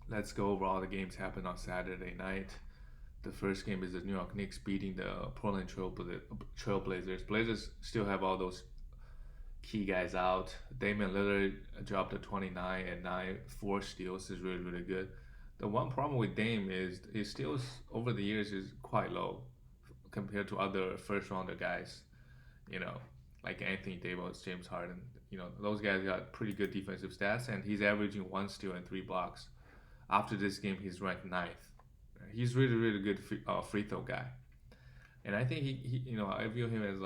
Let's go over all the games happened on Saturday night. The first game is the New York Knicks beating the Portland Trailblazers. Blazers still have all those key guys out. Damian Lillard dropped a 29 and 9, 4 steals is really, really good. The one problem with Dame is his steals over the years is quite low compared to other first rounder guys, you know, like Anthony Davis, James Harden. Those guys got pretty good defensive stats, and he's averaging 1 steal and 3 blocks. After this game, he's ranked ninth. He's really, really good free throw guy. And I think I view him as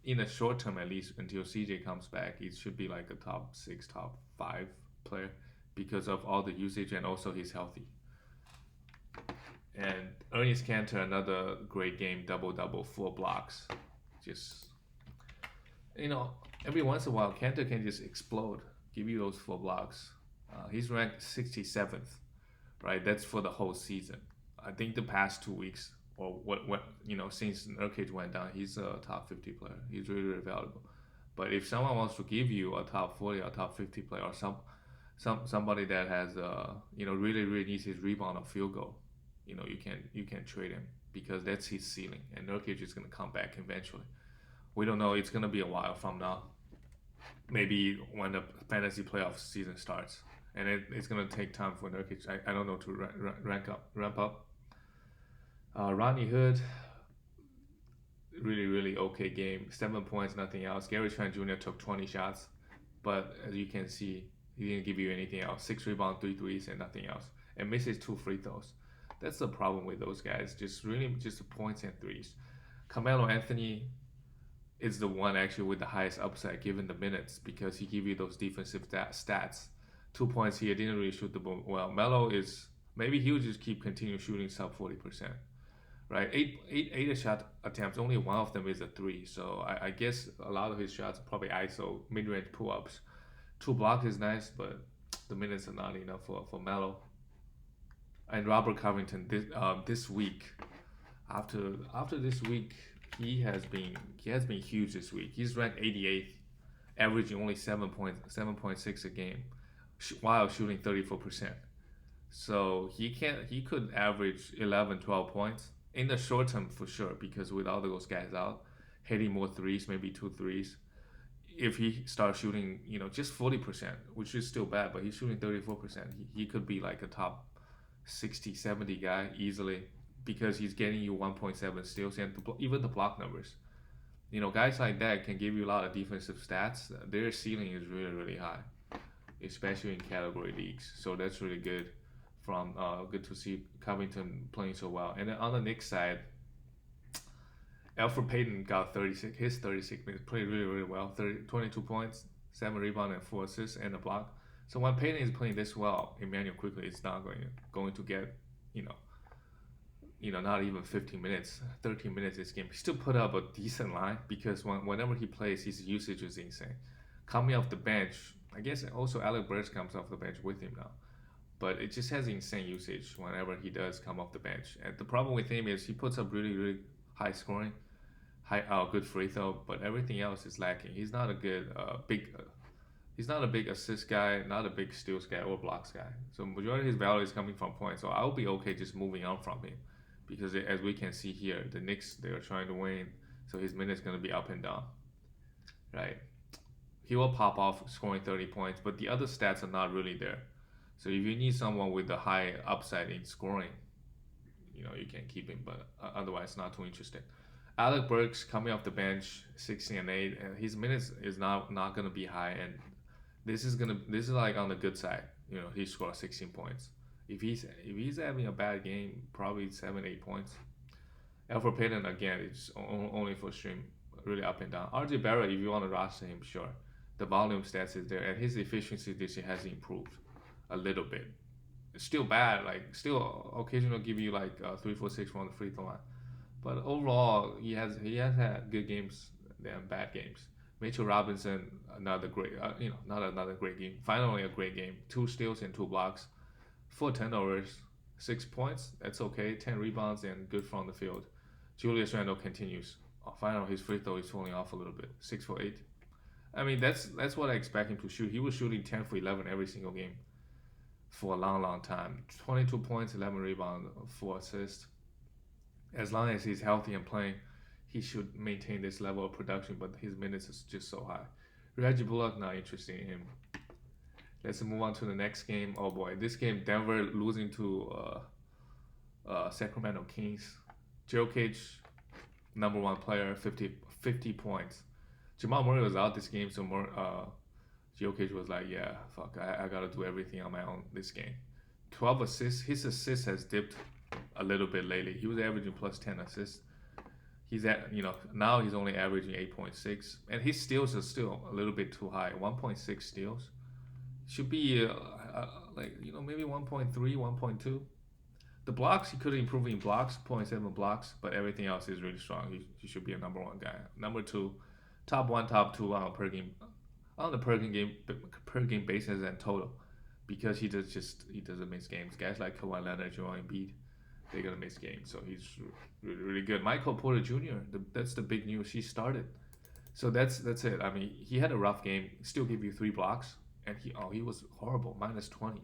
in the short term at least until CJ comes back, he should be like a top six, top five player because of all the usage and also he's healthy. And Ernest Cantor, another great game, double double, 4 blocks. Just you know, every once in a while, Cantor can just explode, give you those 4 blocks. He's ranked 67th, right? That's for the whole season. I think the past 2 weeks or since Nurkic went down, he's a top 50 player. He's really, really valuable. But if someone wants to give you a top 40 or top 50 player or somebody that has really, really needs his rebound or field goal, you can trade him because that's his ceiling. And Nurkic is gonna come back eventually. We don't know. It's gonna be a while from now. Maybe when the fantasy playoff season starts, and it's gonna take time for Nurkic. I don't know to ramp up. Rodney Hood, really, really okay game. 7 points, nothing else. Gary Trent Jr. took 20 shots, but as you can see, he didn't give you anything else. 6 rebounds, 3 threes, and nothing else. And misses 2 free throws. That's the problem with those guys. Just the points and threes. Carmelo Anthony is the one actually with the highest upside given the minutes because he give you those defensive stats. 2 points here, didn't really shoot the ball well. Melo is maybe he'll just keep continue shooting sub 40%, right? Eight shot attempts, only one of them is a three. So I guess a lot of his shots are probably ISO mid range pull ups. 2 blocks is nice, but the minutes are not enough for Melo. And Robert Covington this week, after this week, he has been huge this week. He's ranked 88th, averaging only 7.6 a game, while shooting 34%. So he could average 11, 12 points in the short term for sure because with all those guys out, hitting more threes, maybe two threes. If he starts shooting, just 40%, which is still bad, but he's shooting 34%, he could be like a top 60, 70 guy easily because he's getting you 1.7 steals and even the block numbers. Guys like that can give you a lot of defensive stats. Their ceiling is really, really high, especially in category leagues. So that's really good. Good to see Covington playing so well. And then on the Knicks side, Alfred Payton got 36. His 36 minutes played really, really well. 22 points, 7 rebounds, and 4 assists, and a block. So when Payton is playing this well, Emmanuel quickly is not going to get you know not even 15 minutes, 13 minutes this game. He still put up a decent line because whenever he plays, his usage is insane. Coming off the bench, I guess also Alec Burks comes off the bench with him now. But it just has insane usage whenever he does come off the bench. And the problem with him is he puts up really, really high scoring, good free throw, but everything else is lacking. He's not a good he's not a big assist guy, not a big steals guy or blocks guy. So majority of his value is coming from points. So I'll be okay just moving on from him because as we can see here, the Knicks they are trying to win, so his minutes gonna be up and down, right? He will pop off scoring 30 points, but the other stats are not really there. So if you need someone with a high upside in scoring, you can keep him, but otherwise not too interested. Alec Burks coming off the bench, 16 and 8, and his minutes is not gonna be high, and this is like on the good side. He scored 16 points. If he's having a bad game, probably 7, 8 points. Alfred Payton again, it's only for stream, really up and down. RJ Barrett, if you want to roster him, sure. The volume stats is there, and his efficiency this year has improved a little bit. It's still bad, like still occasionally give you like 3, 4, 6 from the free throw line. But overall, he has had good games than bad games. Mitchell Robinson, another great, not another great game. Finally, a great game. 2 steals and 2 blocks, 4 turnovers, 6 points. That's okay. 10 rebounds and good from the field. Julius Randle continues. Finally, his free throw is falling off a little bit. 6 for 8. I mean, that's what I expect him to shoot. He was shooting 10 for 11 every single game. for a long, long time. 22 points, 11 rebounds, 4 assists. As long as he's healthy and playing, he should maintain this level of production, but his minutes is just so high. Reggie Bullock, not interested in him. Let's move on to the next game. Oh boy, this game, Denver losing to Sacramento Kings. Jokic, number one player, 50 points. Jamal Murray was out this game, so Jokic was like, yeah, fuck, I gotta do everything on my own this game. 12 assists. His assist has dipped a little bit lately. He was averaging plus 10 assists. He's at, now he's only averaging 8.6, and his steals are still a little bit too high. 1.6 steals should be maybe 1.3, 1.2. The blocks, he could improve in blocks, zero point 0.7 blocks, but everything else is really strong. He should be a number one guy. Number two, top one, top two on the per game basis and total, because he doesn't miss games. Guys like Kawhi Leonard, Joel Embiid, they're gonna miss games. So he's really, really good. Michael Porter Jr. That's the big news. He started, so that's it. I mean, he had a rough game. Still give you 3 blocks, and he was horrible, minus 20.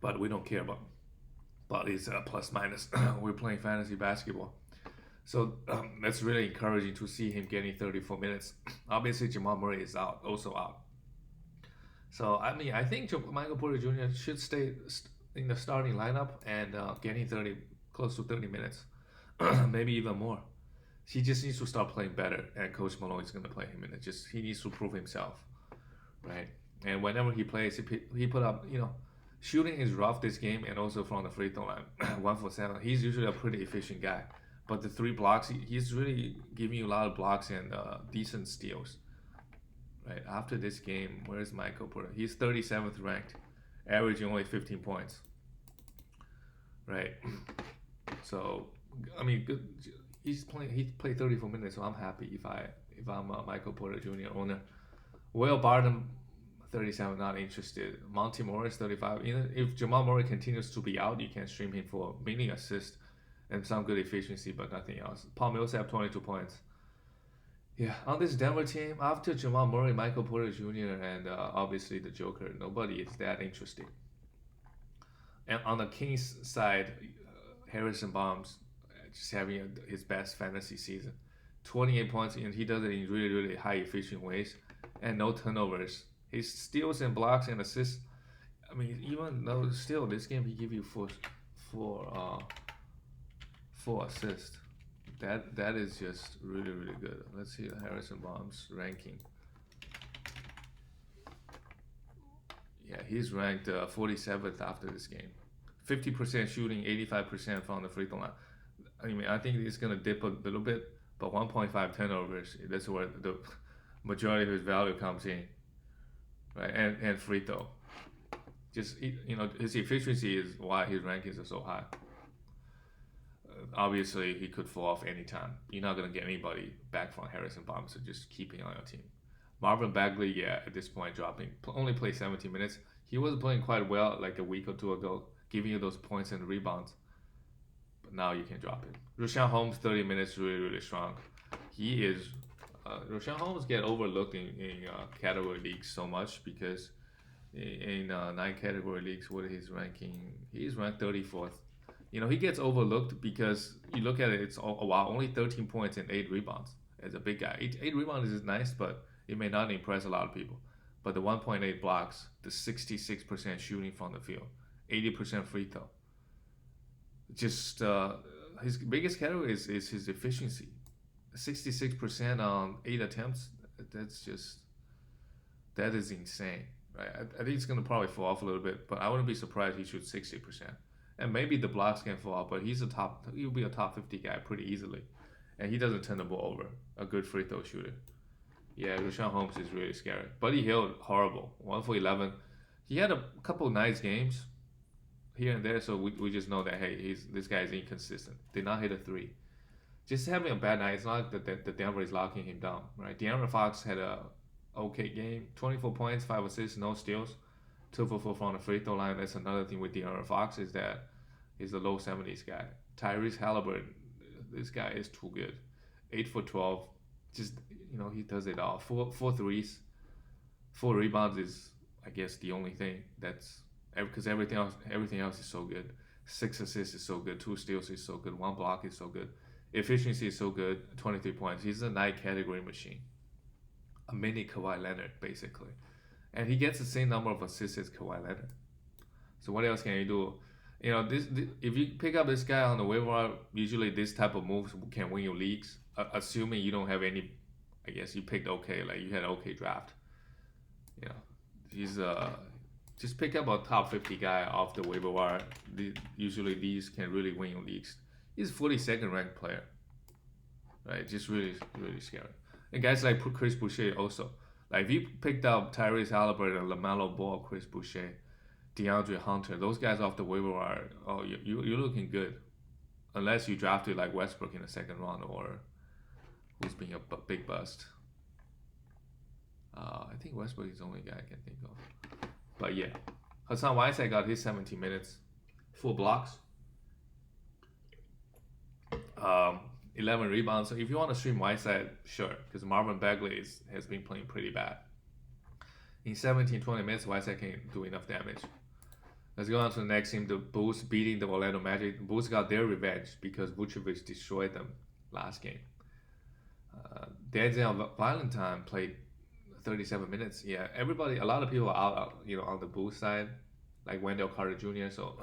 But we don't care about his plus minus. We're playing fantasy basketball. So that's really encouraging to see him getting 34 minutes. Obviously, Jamal Murray is also out. So I think Michael Porter Jr. should stay in the starting lineup and getting close to 30 minutes, maybe even more. He just needs to start playing better, and Coach Malone is going to play him in it. He needs to prove himself, right? And whenever he plays, he put up, shooting is rough this game, and also from the free throw line, 1 for 7. He's usually a pretty efficient guy, but the 3 blocks, he's really giving you a lot of blocks and decent steals. Right after this game, where's Michael Porter? He's 37th ranked, averaging only 15 points. Right, so good. He played 34 minutes, so I'm happy if I'm a Michael Porter Jr. owner. Will Barton, 37, not interested. Monty Morris, 35. If Jamal Murray continues to be out, you can stream him for mini assist and some good efficiency, but nothing else. Paul Millsap, 22 points. Yeah, on this Denver team, after Jamal Murray, Michael Porter Jr., and obviously the Joker, nobody is that interesting. And on the Kings side, Harrison Barnes just having his best fantasy season. 28 points, and he does it in really, really high efficient ways, and no turnovers. His steals and blocks and assists. Even though still this game he give you four assists. That is just really, really good. Let's see Harrison Barnes ranking. Yeah, he's ranked 47th after this game. 50% shooting, 85% from the free throw line. I think it's gonna dip a little bit, but 1.5 turnovers. That's where the majority of his value comes in, right? And free throw. Just his efficiency is why his rankings are so high. Obviously, he could fall off anytime. You're not gonna get anybody back from Harrison Barnes, so just keep him on your team. Marvin Bagley, yeah, at this point dropping. Only played 17 minutes. He was playing quite well like a week or two ago, giving you those points and rebounds. But now you can drop him. Richaun Holmes, 30 minutes, really, really strong. He is. Richaun Holmes get overlooked in category leagues so much because in 9 category leagues, what is his ranking? He's ranked 34th. He gets overlooked because you look at it, it's only 13 points and 8 rebounds. As a big guy, 8 rebounds is nice, but it may not impress a lot of people. But the 1.8 blocks, the 66% shooting from the field, 80% free throw. Just his biggest category is his efficiency. 66% on 8 attempts. That is insane, right? I think it's gonna probably fall off a little bit, but I wouldn't be surprised he shoots 60%. And maybe the blocks can fall off, but he'll be a top 50 guy pretty easily, and he doesn't turn the ball over. A good free throw shooter. Yeah, Richaun Holmes is really scary. Buddy Hield, horrible. 1 for 11. He had a couple nice games here and there, so we just know that, hey, this guy is inconsistent. Did not hit a 3. Just having a bad night. It's not that the Denver is locking him down, right? De'Aaron Fox had a okay game. 24 points, 5 assists, no steals. 2 for 4 from the free throw line. That's another thing with De'Aaron Fox is that he's a low 70s guy. Tyrese Halliburton, this guy is too good. 8 for 12. Just, he does it all. 4 threes. 4 rebounds is, I guess, the only thing that's because everything else is so good. 6 assists is so good. 2 steals is so good. 1 block is so good. Efficiency is so good. 23 points. He's a night category machine. A mini Kawhi Leonard, basically. And he gets the same number of assists as Kawhi Leonard. So what else can you do? This if you pick up this guy on the waiver wire, usually this type of moves can win you leagues. Assuming you don't have any, I guess you picked okay, like you had an okay draft. You know, he's just pick up a top 50 guy off the waiver wire. Usually these can really win you leagues. He's 42nd ranked player, right? Just really really scary. And guys like Chris Boucher also. Like if you picked up Tyrese Halliburton, LaMelo Ball, Chris Boucher, DeAndre Hunter, those guys off the waiver wire, oh, you're looking good. Unless you drafted like Westbrook in the second round or who's being a big bust. I think Westbrook is the only guy I can think of. But yeah, Hassan Whiteside got his 17 minutes, 4 blocks, 11 rebounds. So if you want to stream Whiteside, sure, because Marvin Bagley has been playing pretty bad. In 17-20 minutes, Whiteside can do enough damage. Let's go on to the next team, the Bulls beating the Orlando Magic. The Bulls got their revenge because Vucevic destroyed them last game. Denzel Valentine played 37 minutes. Yeah, a lot of people are out, on the Bulls side, like Wendell Carter Jr. So,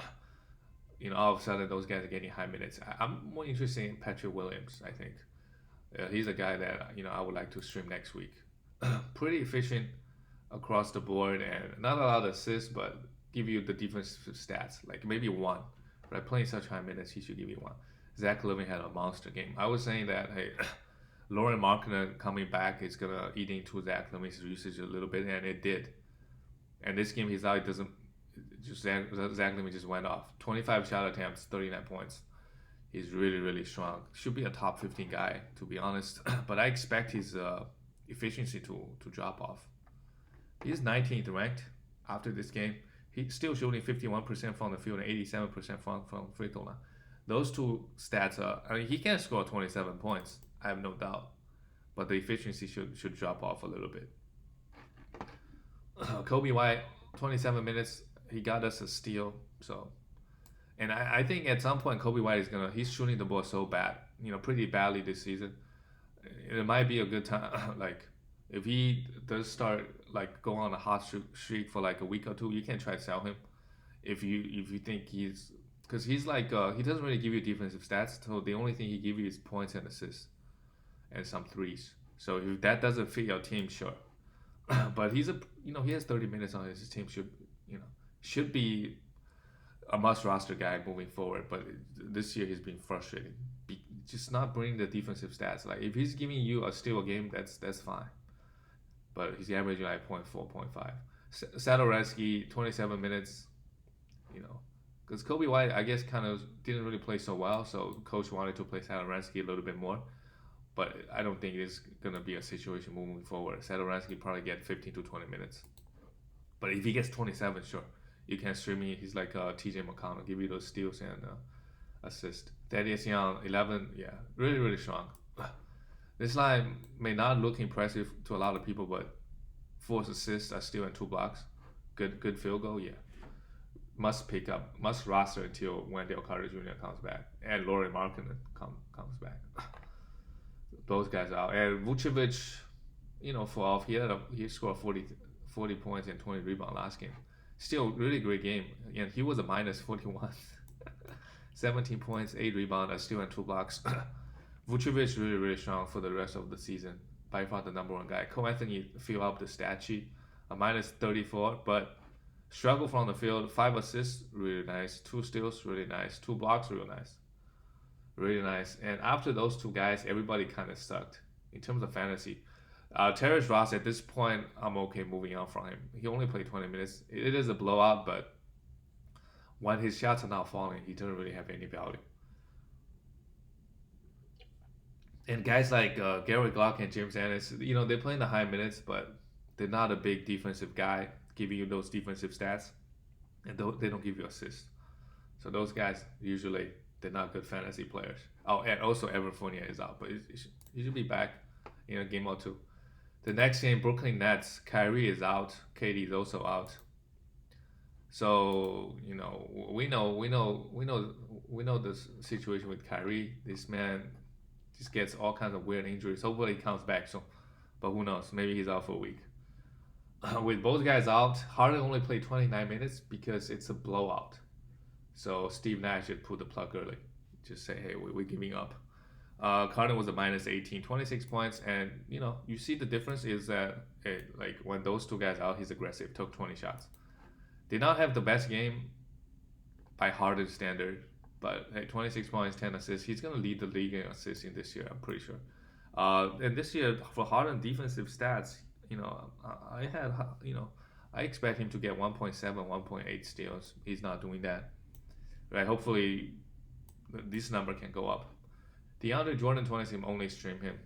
all of a sudden those guys are getting high minutes. I'm more interested in Patrick Williams. I think he's a guy that I would like to stream next week. Pretty efficient across the board and not a lot of assists, but give you the defensive stats, like maybe 1. Right, playing such high minutes, he should give you 1. Zach LaVine had a monster game. I was saying that, hey, Lauri Markkanen coming back is gonna eat into Zach LaVine's usage a little bit, and it did. And this game, he's out. It doesn't. Just Zach LaVine just went off. 25 shot attempts, 39 points. He's really really strong. Should be a top 15 guy, to be honest. But I expect his efficiency to drop off. He's 19th ranked after this game. He's still shooting 51% from the field and 87% from free throw line. Those two stats are. I mean, he can score 27 points. I have no doubt, but the efficiency should drop off a little bit. Kobe White, 27 minutes. He got us a steal. So, and I think at some point Kobe White he's shooting the ball so bad, pretty badly this season. It might be a good time, like if he does start like go on a hot streak for like a week or two, you can try to sell him. If you think because he's like he doesn't really give you defensive stats, so the only thing he gives you is points and assists and some threes. So if that doesn't fit your team, sure. But he has 30 minutes on his team, should be a must roster guy moving forward. But this year he's been frustrating, just not bringing the defensive stats. Like if he's giving you a steal a game, that's fine. But he's averaging like 0.4, 0.5. Satoransky, 27 minutes, because Kobe White, I guess, kind of didn't really play so well, so coach wanted to play Satoransky a little bit more. But I don't think it's going to be a situation moving forward. Satoransky probably get 15 to 20 minutes. But if he gets 27, sure, you can stream me. He's like TJ McConnell, give you those steals and assists. Thaddeus Young, 11, yeah, really, really strong. This line may not look impressive to a lot of people, but 4 assists, a steal, and 2 blocks. Good field goal, yeah. Must roster until Wendell Carter Jr. comes back and Lauri Markkanen comes back. Those guys out. And Vucevic, for off, he scored 40 points and 20 rebounds last game. Still, really great game. And he was a minus 41. 17 points, 8 rebounds, a steal, and 2 blocks. Vucevic really, really strong for the rest of the season. By far the number 1 guy. Cole Anthony fill up the stat sheet. A minus 34, but struggle from the field. 5 assists, really nice. 2 steals, really nice. 2 blocks, really nice. Really nice. And after those 2 guys, everybody kind of sucked in terms of fantasy. Terrence Ross, at this point, I'm okay moving on from him. He only played 20 minutes. It is a blowout, but when his shots are not falling, he doesn't really have any value. And guys like Gary Glock and James Ennis, they're playing the high minutes, but they're not a big defensive guy giving you those defensive stats, and they don't give you assists. So those guys, usually, they're not good fantasy players. Oh, and also Evan Fournier is out, but he should be back in a game or 2. The next game, Brooklyn Nets. Kyrie is out. KD is also out. So we know the situation with Kyrie. This man just gets all kinds of weird injuries. Hopefully he comes back soon, but who knows? Maybe he's out for a week. With both guys out, Harden only played 29 minutes because it's a blowout. So Steve Nash should pull the plug early. Just say, hey, we're giving up. Harden was a minus 18, 26 points, and you see the difference is that like when those two guys out, he's aggressive, took 20 shots. Did not have the best game by Harden standard, but hey, 26 points, 10 assists. He's gonna lead the league in assists in this year. I'm pretty sure. And this year for Harden defensive stats, I had I expect him to get 1.7, 1.8 steals. He's not doing that. Right? Hopefully, this number can go up. DeAndre Jordan 20 him only stream him.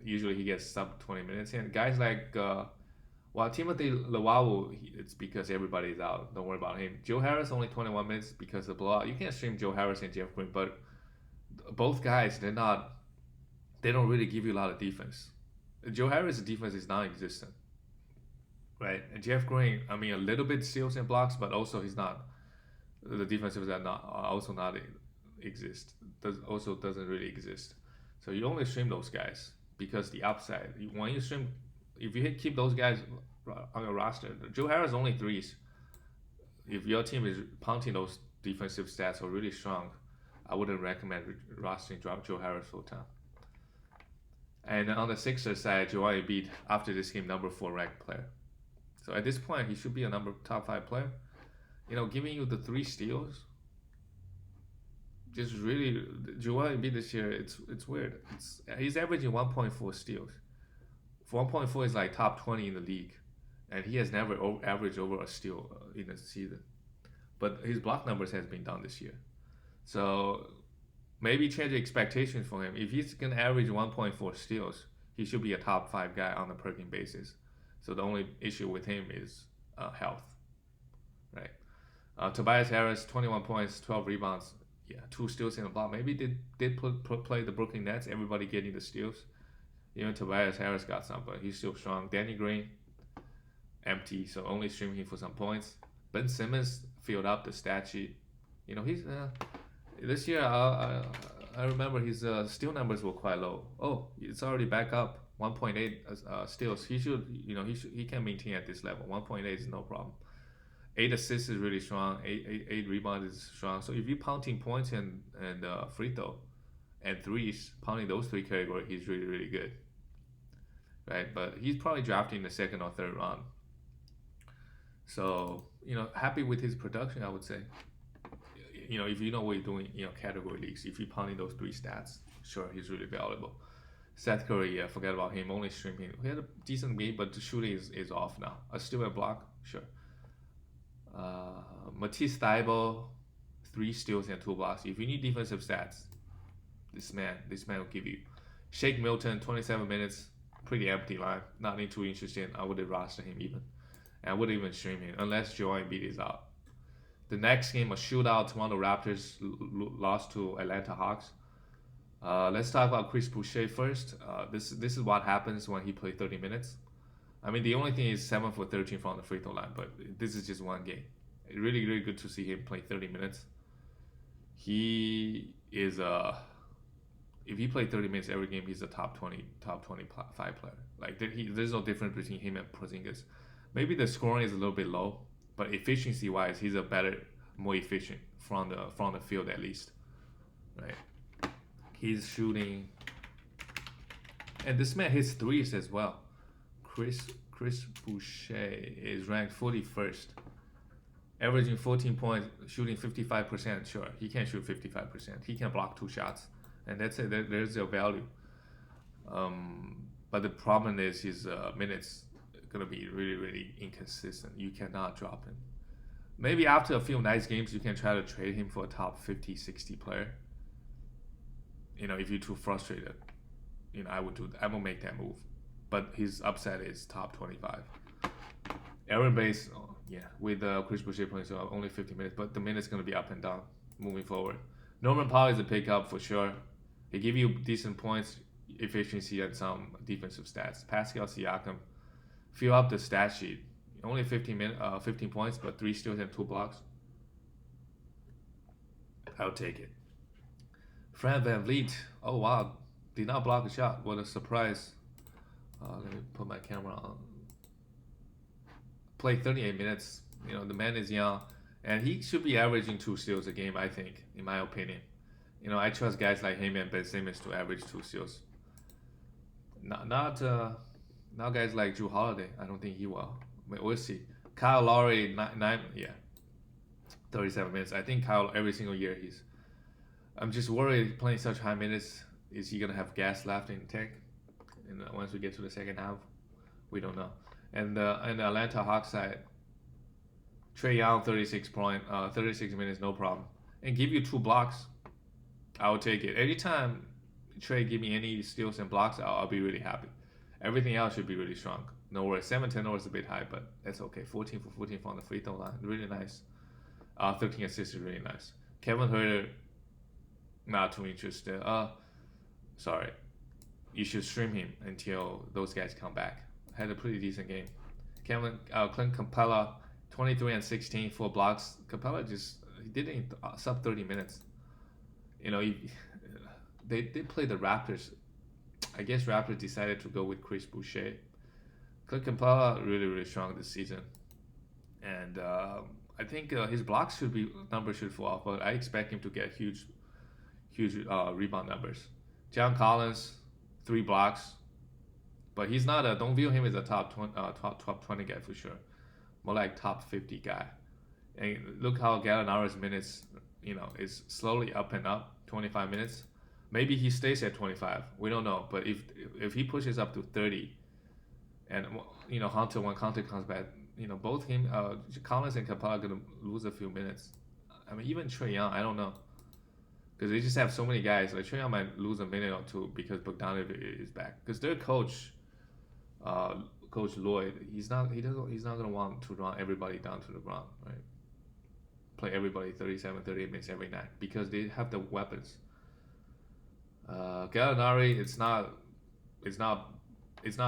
Usually he gets sub 20 minutes. And guys like Timothy Luwawu, it's because everybody's out. Don't worry about him. Joe Harris only 21 minutes because of blowout. You can't stream Joe Harris and Jeff Green, but both guys they don't really give you a lot of defense. Joe Harris' defense is non-existent, right? And Jeff Green, I mean, a little bit steals and blocks, but also he's not. The defensive are not also not exist. Also doesn't really exist. So you only stream those guys because the upside. When you stream, if you keep those guys on your roster, Joe Harris only threes. If your team is punting those defensive stats or really strong, I wouldn't recommend rostering Joe Harris full time. And on the Sixers side, Joel Embiid after this game number 4 ranked player. So at this point, he should be a top 5 player. Giving you the 3 steals. Just really, Joel Embiid this year, it's weird. He's averaging 1.4 steals. 1.4 is like top 20 in the league, and he has never averaged over a steal in a season. But his block numbers has been down this year, so maybe change the expectations for him. If he's gonna average 1.4 steals, he should be a top 5 guy on a per game basis. So the only issue with him is health, right? Tobias Harris, 21 points, 12 rebounds. Yeah, 2 steals in a block. Maybe did play the Brooklyn Nets. Everybody getting the steals. Even Tobias Harris got some, but he's still strong. Danny Green, empty, so only streaming him for some points. Ben Simmons filled up the stat sheet. He's this year. I remember his steal numbers were quite low. Oh, it's already back up. 1.8 steals. He can maintain at this level. 1.8 is no problem. 8 assists is really strong. 8 rebounds is strong. So if you're pounding points and free throw and threes, pounding those 3 categories, he's really, really good. Right? But he's probably drafted in the 2nd or 3rd round. So, happy with his production, I would say. If you know what you're doing, category leagues, if you're pounding those 3 stats, sure, he's really valuable. Seth Curry, yeah, forget about him, only stream him. He had a decent game, but the shooting is off now. A steal and block, sure. Matisse Thybulle, 3 steals and 2 blocks. If you need defensive stats, this man will give you. Shake Milton, 27 minutes, pretty empty line. Not too interested. I wouldn't roster him even. And I wouldn't even stream him unless Joel Embiid is out. The next game, a shootout. Toronto Raptors lost to Atlanta Hawks. Let's talk about Chris Boucher first. This is what happens when he plays 30 minutes. I mean, the only thing is 7 for 13 from the free throw line, but this is just one game. Really, really good to see him play 30 minutes. He is if he played 30 minutes every game, he's a top 25 player. Like there's no difference between him and Porzingis. Maybe the scoring is a little bit low, but efficiency wise, he's a more efficient from the field at least, right? He's shooting, and this man hits threes as well. Chris Boucher is ranked 41st, averaging 14 points, shooting 55%. Sure, he can shoot 55%. He can block 2 shots, and that's it. There's your value. But the problem is his minutes gonna be really, really inconsistent. You cannot drop him. Maybe after a few nice games, you can try to trade him for a top 50, 60 player. If you're too frustrated, I will make that move. But his upside is top 25. Aaron Bates, with Chris Boucher playing, so only 50 minutes, but the minutes going to be up and down moving forward. Norman Powell is a pickup for sure. He give you decent points. efficiency and some defensive stats. Pascal Siakam, fill up the stat sheet. Only 15 points, but 3 steals and 2 blocks. I'll take it. Fred VanVleet, oh wow, did not block a shot. What a surprise. Let me put my camera on. Played 38 minutes. The man is young, and he should be averaging 2 steals a game, I think, in my opinion. I trust guys like him and Ben Simmons to average 2 steals. Not guys like Jrue Holiday. I don't think he will. We'll see. Kyle Lowry, 37 minutes. I think Kyle every single year I'm just worried playing such high minutes. Is he gonna have gas left in the tank? And once we get to the second half, we don't know. And the Atlanta Hawks side, Trae Young 36 minutes, no problem, and give you 2 blocks. I will take it. Anytime Trae give me any steals and blocks, I'll be really happy. Everything else should be really strong. No worries. 7-10 was a bit high, but that's okay. 14 for 14 from the free throw line, really nice. 13 assists is really nice. Kevin Huerter, not too interested. Sorry. You should stream him until those guys come back. Had a pretty decent game. Clint Capella, 23 and 16, 4 blocks. Capella he did it in sub 30 minutes. They play the Raptors. I guess Raptors decided to go with Chris Boucher. Clint Capella really, really strong this season. And I think his blocks numbers should fall off, but I expect him to get huge rebound numbers. John Collins, 3 blocks, but he's not don't view him as a top 20 guy for sure. More like top 50 guy. And look how Gallinari's minutes, is slowly up and up. 25 minutes. Maybe he stays at 25. We don't know. But if he pushes up to 30, and Hunter, when Hunter comes back, both him, Collins and Capella are gonna lose a few minutes. I mean, even Trae Young, I don't know, because they just have so many guys. Like Trae Young might lose a minute or 2 because Bogdanovic is back. Because their coach, Coach Lloyd, he's not gonna want to run everybody down to the ground, right? Play everybody 37, 38 minutes every night because they have the weapons. Gallinari, it's not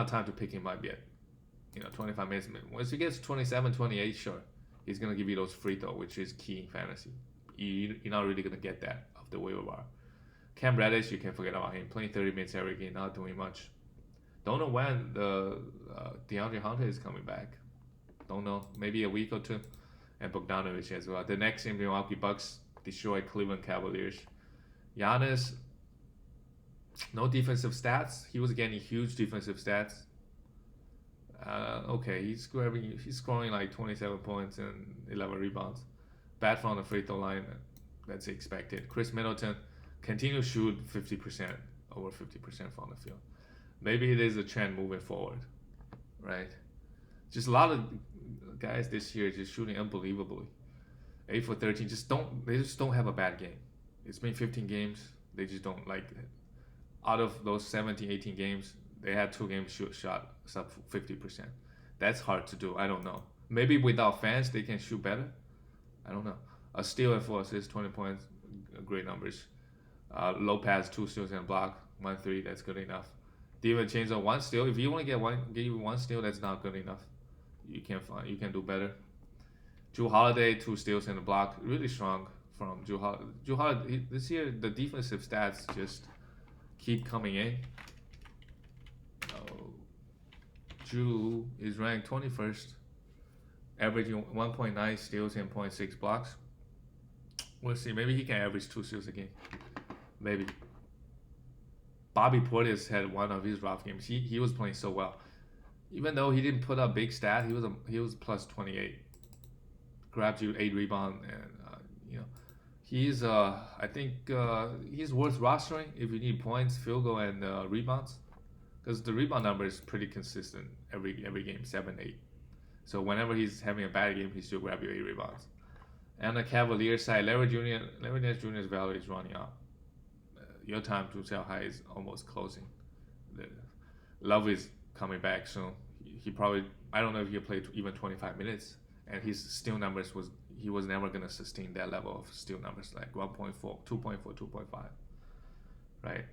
time to pick him up yet. 25 minutes. Once he gets 27, 28, sure, he's gonna give you those free throw, which is key in fantasy. You're not really gonna get that off the waiver bar. Cam Reddish, you can forget about him. Playing 30 minutes every game, not doing much. Don't know when the DeAndre Hunter is coming back. Don't know. Maybe a week or 2. And Bogdanovic as well. The next game, Milwaukee Bucks destroy Cleveland Cavaliers. Giannis, no defensive stats. He was getting huge defensive stats. Okay, he's scoring like 27 points and 11 rebounds. Bad from the free throw line. That's expected. Chris Middleton continue to shoot 50%, over 50% from the field. Maybe it is a trend moving forward, right? Just a lot of guys this year just shooting unbelievably. 8 for 13. They just don't have a bad game. It's been 15 games. They just don't like it. Out of those 17, 18 games, they had 2 games shot sub 50%. That's hard to do. I don't know. Maybe without fans, they can shoot better. I don't know. A steal and 4 assists, 20 points, great numbers. Lopez, 2 steals and a block, 1 3. That's good enough. DiVincenzo, 1 steal. If you only give you 1 steal, that's not good enough. You can do better. Jrue Holiday, 2 steals and a block, really strong from Jrue Holiday. Jrue Holiday this year, the defensive stats just keep coming in. Jrue is ranked 21st, averaging 1.9 steals and 0.6 blocks. We'll see. Maybe he can average 2 steals a game. Maybe. Bobby Portis had one of his rough games. He was playing so well. Even though he didn't put up big stat, he was plus 28. Grabbed you 8 rebound, and he's I think he's worth rostering if you need points, field goal, and rebounds, because the rebound number is pretty consistent every game, 7, 8. So whenever he's having a bad game, he still grab you 8 rebounds. And the Cavaliers side, Larry Nance Jr.'s value is running out. Your time to sell high is almost closing. Love is coming back soon. He probably, I don't know if he'll play even 25 minutes, and his steal numbers he was never gonna sustain that level of steal numbers, like 1.4, 2.4, 2.5, right?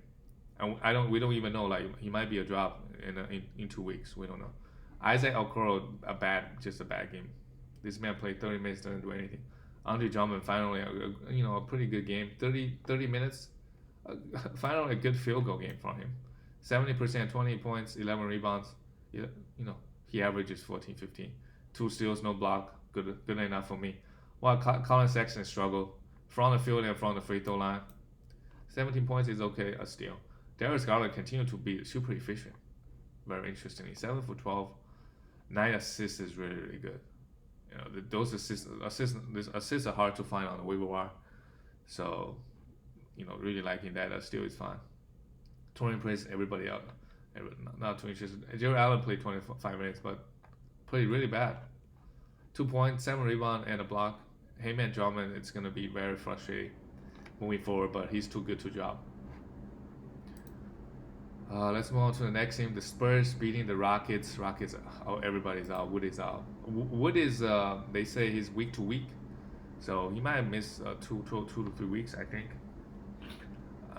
and we don't even know, like he might be a drop in 2 weeks. We don't know. Isaac Okoro just a bad game. This man played 30 minutes, doesn't do anything. Andre Drummond finally a pretty good game. 30 minutes, finally a good field goal game from him. 70%, 20 points, 11 rebounds. You know he averages 14, 15. 2 steals, no block. Good enough for me. While Colin Sexton struggled from the field and from the free throw line. 17 points is okay, a steal. Darius Garland continued to be super efficient. Very interestingly, 7 for 12, 9 assists is really, really good. Those assists are hard to find on the waiver wire. So, really liking that. Still is fine. Torian plays everybody out. Not too interested. Jared Allen played 25 minutes, but played really bad. 2 points, 7 rebound, and a block. Heyman Drummond, it's going to be very frustrating moving forward, but he's too good to drop. Let's move on to the next team. The Spurs beating the Rockets. Everybody's out. Wood is out. Wood is, they say he's week to week. So he might miss 2 to 3 weeks, I think.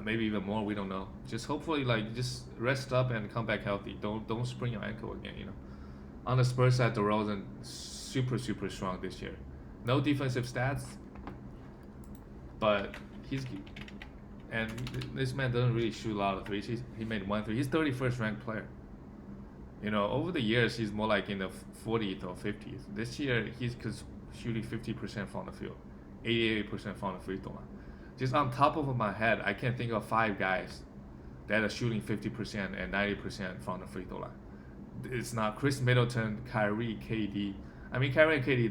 Maybe even more, we don't know. Just hopefully, just rest up and come back healthy. Don't sprain your ankle again, On the Spurs side, DeRozan, super, super strong this year. No defensive stats, but this man doesn't really shoot a lot of threes. He made 1 3. He's 31st ranked player. Over the years, he's more like in the 40th or 50th. This year, he's shooting 50% from the field, 88% from the free throw line. Just on top of my head, I can think of 5 guys that are shooting 50% and 90% from the free throw line. It's not Chris Middleton, Kyrie, KD. I mean, Kyrie and KD,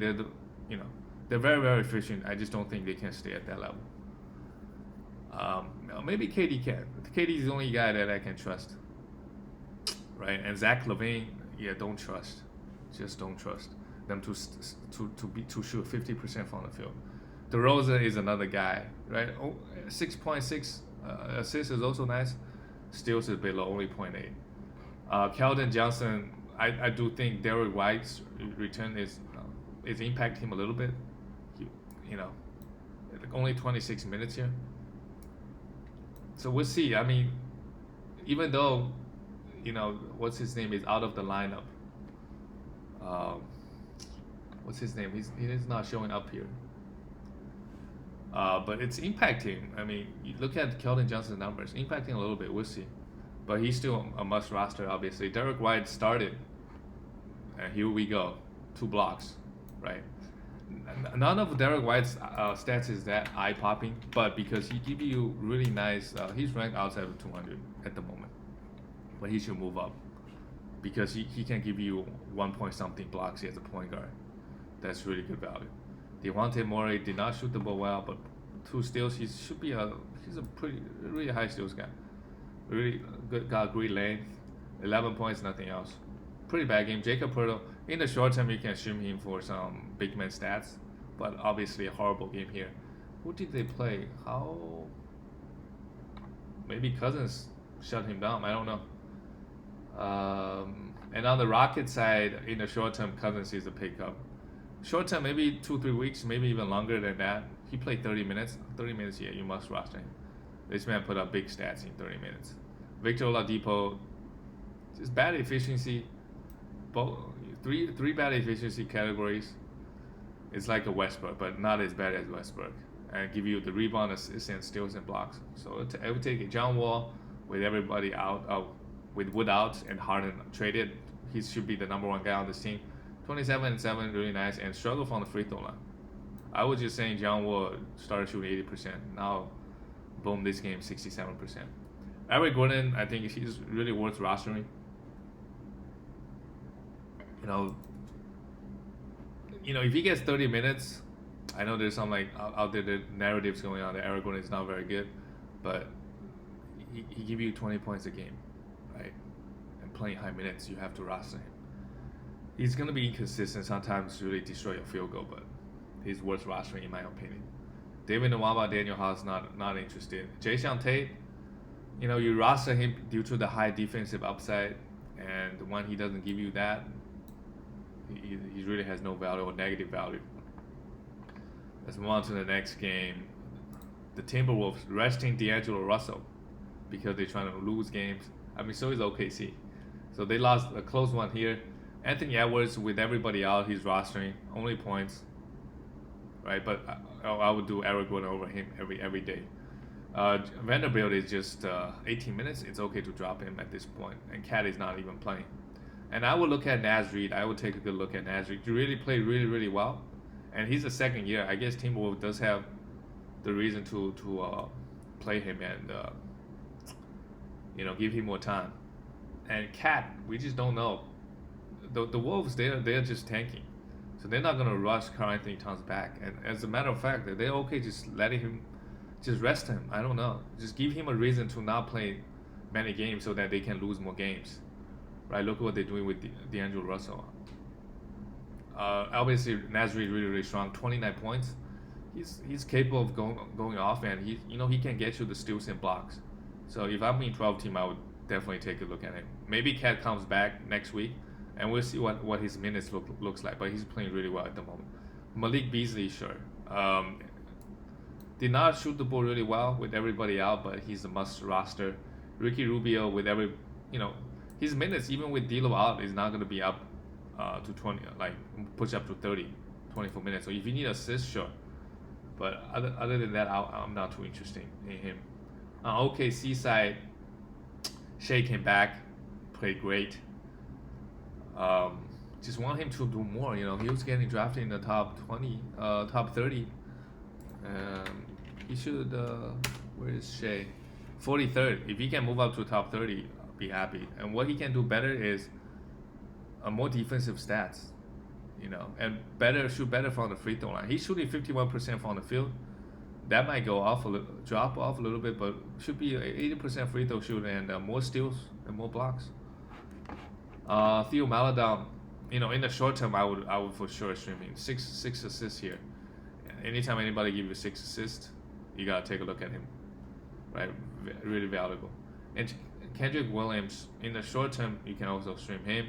they're very, very efficient. I just don't think they can stay at that level. Maybe KD can. KD is the only guy that I can trust, right? And Zach LaVine, don't trust. Just don't trust them to shoot 50% from the field. DeRozan is another guy, right? 6.6 assists is also nice. Steals is below, only 0.8. Keldon Johnson, I do think Derrick White's return is impacting him a little bit. Only 26 minutes here. So we'll see. I mean, even though, what's his name is out of the lineup. What's his name? He is not showing up here. But it's impacting. I mean, you look at Keldon Johnson's numbers, impacting a little bit. We'll see. But he's still a must roster, obviously. Derrick White started, and here we go, 2 blocks, right? None of Derrick White's stats is that eye-popping, but because he give you really nice, he's ranked outside of 200 at the moment, but he should move up because he can give you 1 point something blocks as a point guard. That's really good value. Dejounte Murray did not shoot the ball well, but 2 steals. He's a really high steals guy. Really good, got great length. 11 points, nothing else. Pretty bad game. Jakob Poeltl, in the short term, you can assume him for some big man stats, but obviously a horrible game here. Who did they play? Maybe Cousins shut him down. I don't know. And on the Rockets side, in the short term, Cousins is a pickup. Short term, maybe 2-3 weeks, maybe even longer than that. He played 30 minutes. 30 minutes, you must roster him. This man put up big stats in 30 minutes. Victor Oladipo, just bad efficiency. Both three bad efficiency categories. It's like a Westbrook, but not as bad as Westbrook. And give you the rebound, assists, and steals and blocks. So I would take it. John Wall with everybody out, with Wood out and Harden traded. He should be the number 1 guy on this team. 27-7, really nice, and struggle from the free throw line. I was just saying John Wall started shooting 80%. Now, boom, this game 67%. Eric Gordon, I think he's really worth rostering. If he gets 30 minutes, I know there's some out there the narratives going on that Eric Gordon is not very good, but he give you 20 points a game, right? And playing high minutes, you have to roster him. He's gonna be inconsistent, sometimes really destroy your field goal, but he's worth rostering in my opinion. David Nwaba, Daniel House, not interested. Jae'Sean Tate, you roster him due to the high defensive upside, and when he doesn't give you that, he really has no value or negative value. Let's move on to the next game. The Timberwolves resting D'Angelo Russell. because they're trying to lose games. I mean, so is OKC. So they lost a close one here. Anthony Edwards, with everybody out, he's rostering only points, right? But I would do Eric Gordon over him every day. Vanderbilt is just 18 minutes. It's okay to drop him at this point, and Cat is not even playing. And I would look at Naz Reid. I would take a good look at Naz Reid. He really played really well, and he's a second year. I guess Timberwolves does have the reason to play him and give him more time. And Cat, we just don't know. The Wolves, they're just tanking, so they're not gonna rush Karl-Anthony Towns back. And as a matter of fact, they're okay just letting him, just rest him. I don't know, just give him a reason to not play many games so that they can lose more games, right? Look at what they're doing with D'Angelo Russell. Obviously, Naz Reid really strong, 29 points. He's capable of going off, and he can get you the steals and blocks. So if I'm in 12 team, I would definitely take a look at him. Maybe Cat comes back next week, and we'll see what his minutes looks like. But he's playing really well at the moment. Malik Beasley, sure. Did not shoot the ball really well with everybody out, but he's a must roster. Ricky Rubio, with his minutes, even with D'Lo out, is not going to be up to 20, like push up to 30, 24 minutes. So if you need assists, sure. But other than that, I'm not too interested in him. On OKC side, Shea came back, played great. Just want him to do more. He was getting drafted in the top 20, top 30. He should. Where is Shea? 43rd. If he can move up to top 30, I'll be happy. And what he can do better is more defensive stats. And shoot better from the free throw line. He's shooting 51% from the field. That might drop off a little bit, but should be 80% free throw shooter and more steals and more blocks. Theo Maledon, in the short term, I would for sure stream him. Six assists here. Anytime anybody gives you 6 assists, you gotta take a look at him, right? Really valuable. And Kendrick Williams, in the short term, you can also stream him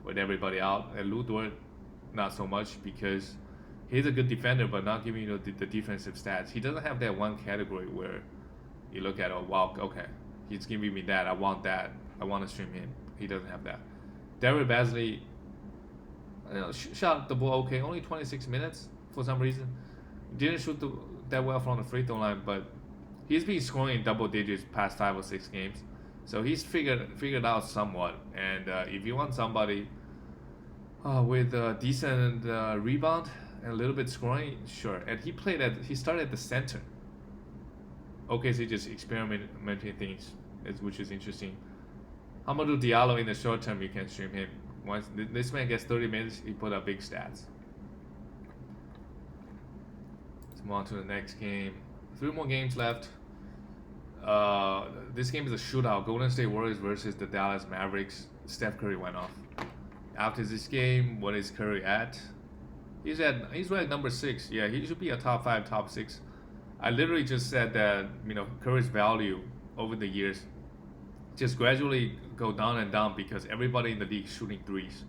with everybody out. And Lu Dort, not so much, because he's a good defender, but not giving you the defensive stats. He doesn't have that one category where you look at, oh wow, okay, he's giving me that. I want that. I want to stream him. He doesn't have that. Derrick Basley, shot the ball okay, only 26 minutes for some reason. Didn't shoot that well from the free throw line, but he's been scoring in double digits past 5 or 6 games. So he's figured out somewhat. And if you want somebody with a decent rebound and a little bit scoring, sure. And he started at the center. Okay, so he just experimenting things, which is interesting. Hamidou Diallo, in the short term, you can stream him. Once this man gets 30 minutes, he put up big stats. Let's move on to the next game. 3 more games left. This game is a shootout. Golden State Warriors versus the Dallas Mavericks. Steph Curry went off. After this game, what is Curry at? He's ranked number 6. Yeah, he should be a top 5, top 6. I literally just said that Curry's value over the years just gradually go down and down because everybody in the league is shooting threes.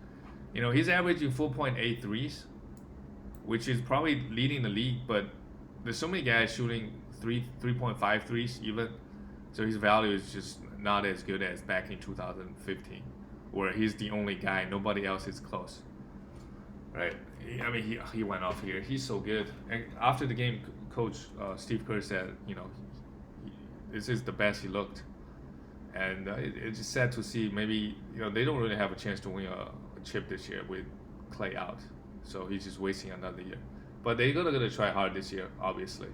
He's averaging 4.8 threes, which is probably leading the league, but there's so many guys shooting 3.5 threes even, so his value is just not as good as back in 2015, where he's the only guy, nobody else is close, right? He went off here. He's so good. And after the game, Coach Steve Kerr said, this is the best he looked. And it's just sad to see. Maybe they don't really have a chance to win a chip this year with Clay out, so he's just wasting another year. But they're gonna try hard this year, obviously.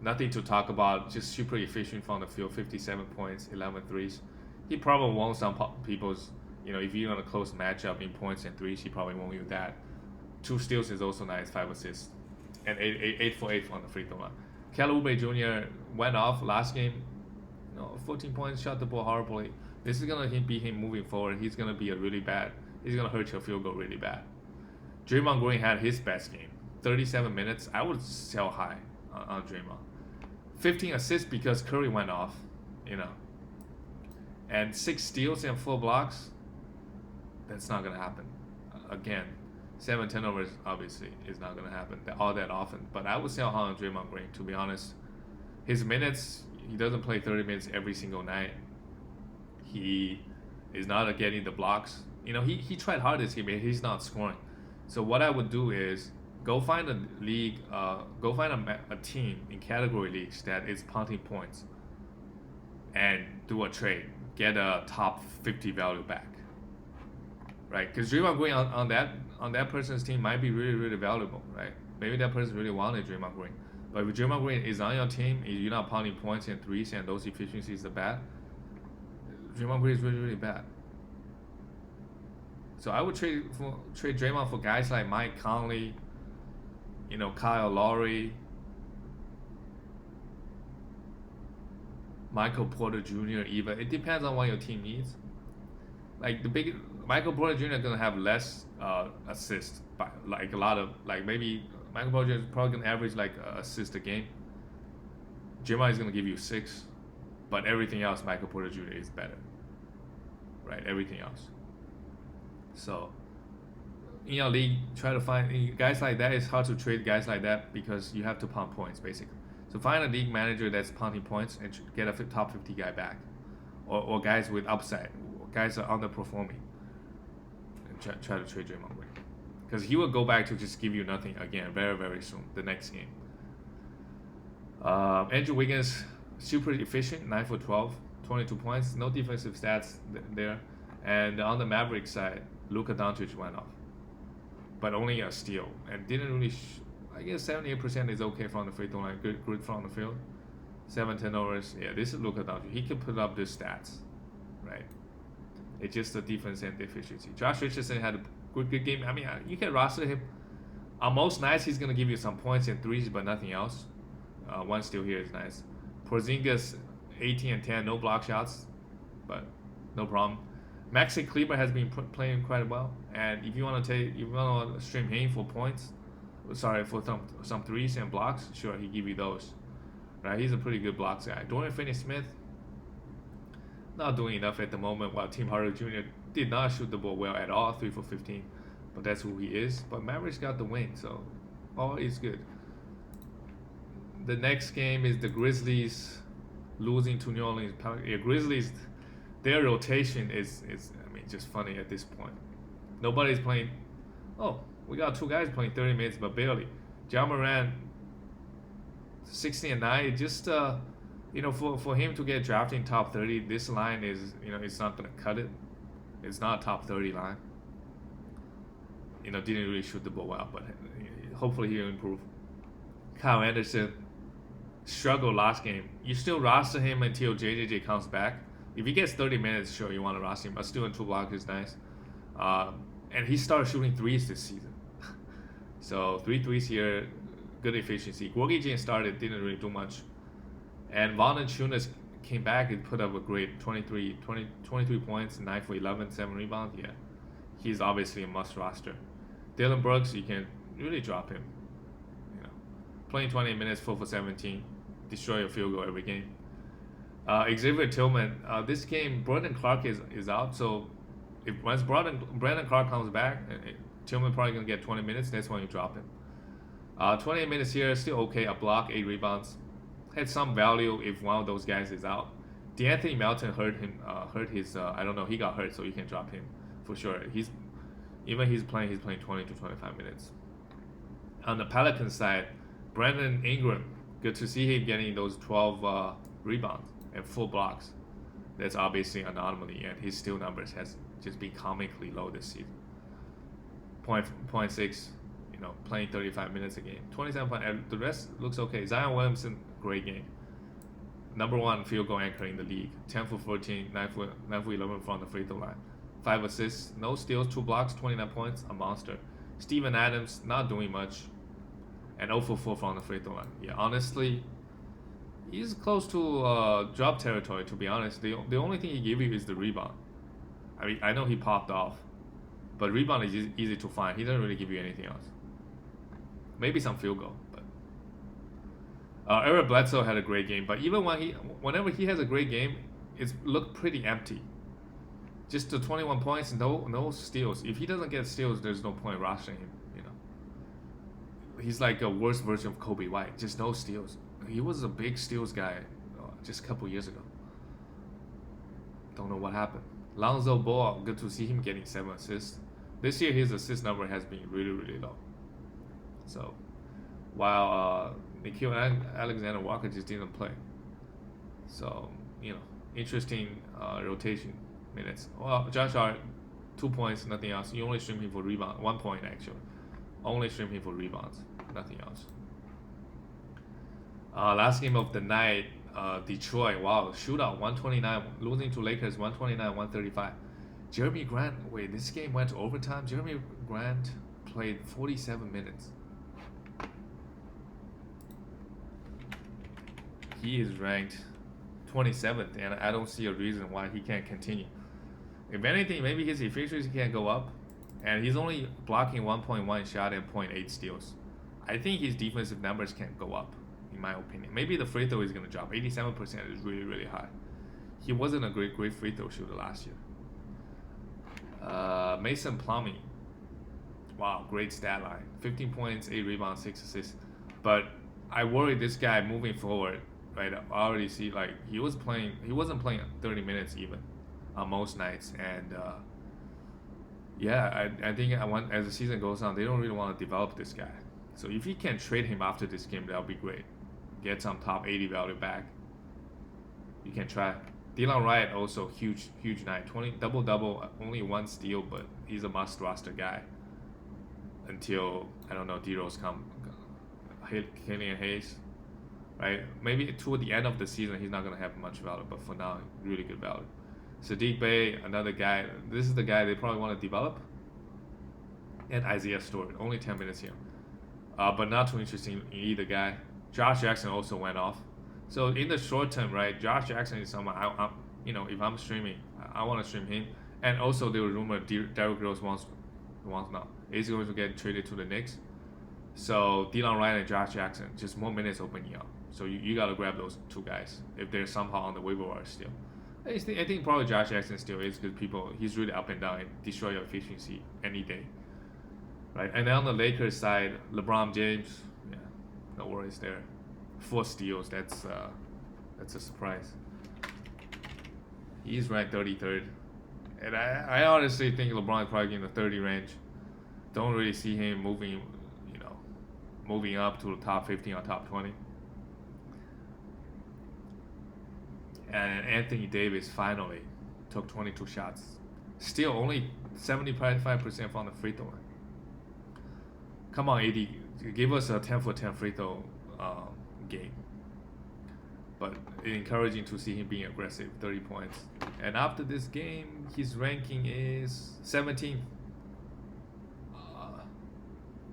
Nothing to talk about. Just super efficient from the field, 57 points, 11 threes. He probably won some people's. If you're on a close matchup in points and threes, he probably won you that. 2 steals is also nice, 5 assists, and 8 for 8 on the free throw line. Kelly Oubre Jr. went off last game. 14 points, shot the ball horribly. This is gonna be him moving forward. He's gonna be he's gonna hurt your field goal really bad. Draymond Green had his best game, 37 minutes. I would sell high on Draymond. 15 assists because Curry went off, and 6 steals and 4 blocks. That's not gonna happen. Again, 7 turnovers obviously is not gonna happen all that often. But I would sell high on Draymond Green, to be honest. His minutes, he doesn't play 30 minutes every single night. He is not getting the blocks. He tried hard this game, but he's not scoring. So what I would do is go find a league, go find a team in category leagues that is punting points, and do a trade, get a top 50 value back, right? Because Draymond Green on that person's team might be really really valuable, right? Maybe that person really wanted Draymond Green, but if Draymond Green is on your team, you're not punting points and threes, and those efficiencies are bad. Draymond Green is really really bad. So I would trade Draymond for guys like Mike Conley, Kyle Lowry, Michael Porter Jr. Even it depends on what your team needs. Like Michael Porter Jr. is gonna have less assists, by like a lot of maybe Michael Porter Jr. is probably gonna average like assist a game. Draymond is gonna give you 6, but everything else Michael Porter Jr. is better, right? Everything else. So in your league, try to find guys like that. It's hard to trade guys like that because you have to punt points basically. So find a league manager that's punting points and get a top 50 guy back, or guys with upside, guys are underperforming, and try to trade Draymond Green, because he will go back to just give you nothing again very very soon the next game. Andrew Wiggins, super efficient, 9 for 12, 22 points, no defensive stats there, and on the Mavericks side, Luka Doncic went off, but only a steal and didn't really. I guess 78% is okay from the free throw line, good from the field. 7 turnovers. Yeah, this is Luka Doncic. He can put up the stats, right? It's just the defense and the efficiency. Josh Richardson had a good game. I mean, you can roster him. On most nights, he's gonna give you some points and threes, but nothing else. One steal here is nice. Porzingis, 18 and 10, no block shots, but no problem. Maxi Kleber has been playing quite well, and if you want to stream him for points, for some threes and blocks, sure, he give you those, right? He's a pretty good blocks guy. Dorian Finney-Smith, not doing enough at the moment, while Tim Hardaway Jr. did not shoot the ball well at all, 3 for 15, but that's who he is. But Mavericks got the win, so all is good. The next game is the Grizzlies losing to New Orleans. Grizzlies, their rotation is just funny at this point. Nobody's playing. Oh, we got 2 guys playing 30 minutes, but barely. Ja Morant, 16 and 9. Just for him to get drafted in top 30, this line is it's not gonna cut it. It's not a top 30 line. Didn't really shoot the ball well, but hopefully he'll improve. Kyle Anderson struggled last game. You still roster him until JJJ comes back. If he gets 30 minutes, sure, you want to roster him, but still in 2 blocks is nice. And he started shooting threes this season. So 3 threes here, good efficiency. Gorgie Jane started, didn't really do much. And Valanciunas came back and put up a great 23 points, 9 for 11, 7 rebounds. Yeah, he's obviously a must roster. Dylan Brooks, you can really drop him. Playing 20 minutes, 4 for 17, destroy a field goal every game. Xavier Tillman, this game, Brandon Clark is out, so once Brandon Clark comes back, Tillman probably gonna get 20 minutes. That's when you drop him. 28 minutes here, still okay. A block, 8 rebounds. Had some value if one of those guys is out. DeAnthony Melton hurt his. I don't know. He got hurt, so you can drop him for sure. He's playing 20 to 25 minutes. On the Pelicans side, Brandon Ingram, good to see him getting those 12 rebounds and 4 blocks. That's obviously an anomaly, and his steal numbers has just been comically low this season. 0.6, playing 35 minutes a game. 27 points. The rest looks okay. Zion Williamson, great game. Number 1 field goal anchor in the league. 10 for 14, 9 for 11 from the free throw line. 5 assists, no steals, 2 blocks, 29 points, a monster. Steven Adams, not doing much. And 0 for 4 from the free throw line. Yeah, honestly, he's close to drop territory, to be honest. The only thing he give you is the rebound. I mean, I know he popped off, but rebound is easy to find. He doesn't really give you anything else. Maybe some field goal, but Eric Bledsoe had a great game. But even whenever he has a great game, it's looked pretty empty. Just the 21 points, no steals. If he doesn't get steals, there's no point rostering him. He's like a worse version of Kobe White. Just no steals. He was a big steals guy just a couple years ago. Don't know what happened. Lonzo Ball, good to see him getting 7 assists. This year his assist number has been really low. So while Nickeil Alexander-Walker just didn't play. So, interesting rotation minutes. Well, Josh Hart, 2 points, nothing else. You only stream him for rebound, 1 point actually. Only stream him for rebounds, nothing else. Last game of the night, Detroit, wow, shootout, 129, losing to Lakers, 129-135. Jeremy Grant, wait, this game went to overtime? Jeremy Grant played 47 minutes. He is ranked 27th, and I don't see a reason why he can't continue. If anything, maybe his efficiency can go up, and he's only blocking 1.1 shot and 0.8 steals. I think his defensive numbers can go up, in my opinion. Maybe the free throw is going to drop. 87% is really high. He wasn't a great free throw shooter last year. Mason Plumlee, wow, great stat line. 15 points, 8 rebounds, 6 assists. But I worry this guy moving forward, right? I already see like he wasn't playing 30 minutes even on most nights, and I think as the season goes on, they don't really want to develop this guy. So if you can trade him after this game, that would be great. Get some top 80 value back. You can try. Delon Wright also huge night. 20 double, only 1 steal, but he's a must roster guy until I don't know D-Rose come. Killian Hayes, right? Maybe toward the end of the season he's not gonna have much value, but for now, really good value. Saddiq Bey, another guy. This is the guy they probably want to develop. And Isaiah Stewart, only 10 minutes here, but not too interesting in either guy. Josh Jackson also went off. So in the short term, right, Josh Jackson is someone if I'm streaming, I want to stream him. And also there was rumor Derrick Rose is going to get traded to the Knicks. So Delon Wright and Josh Jackson, just more minutes opening up. So you got to grab those 2 guys if they're somehow on the waiver wire still. I think probably Josh Jackson still is because he's really up and down and destroy your efficiency any day. Right, and then on the Lakers side, LeBron James, no worries there. 4 steals, that's a surprise. He's ranked 33rd, and I honestly think LeBron is probably in the 30 range. Don't really see him moving up to the top 15 or top 20. And Anthony Davis finally took 22 shots. Still only 75% from the free throw line. Come on, AD, give us a 10 for 10 free throw game. But encouraging to see him being aggressive, 30 points. And after this game, his ranking is 17th.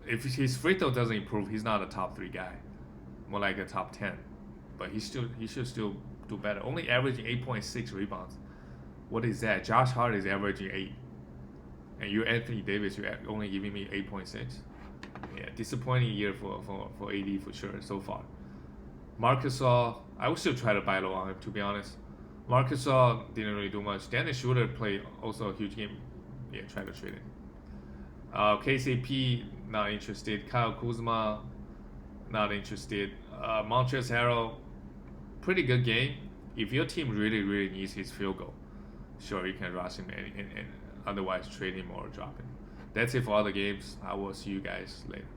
If his free throw doesn't improve, he's not a top 3 guy, more like a top 10. But he should still do better. Only averaging 8.6 rebounds. What is that? Josh Hart is averaging 8, and you're Anthony Davis. You're only giving me 8.6. Yeah, disappointing year for AD for sure so far. Marc Gasol, I would still try to buy low on him, to be honest. Marc Gasol didn't really do much. Dennis Schroeder played also a huge game. Yeah, try to trade it. KCP, not interested. Kyle Kuzma, not interested. Montrezl Harrell, pretty good game. If your team really needs his field goal, sure, you can rush him and otherwise trade him or drop him. That's it for all the games. I will see you guys later.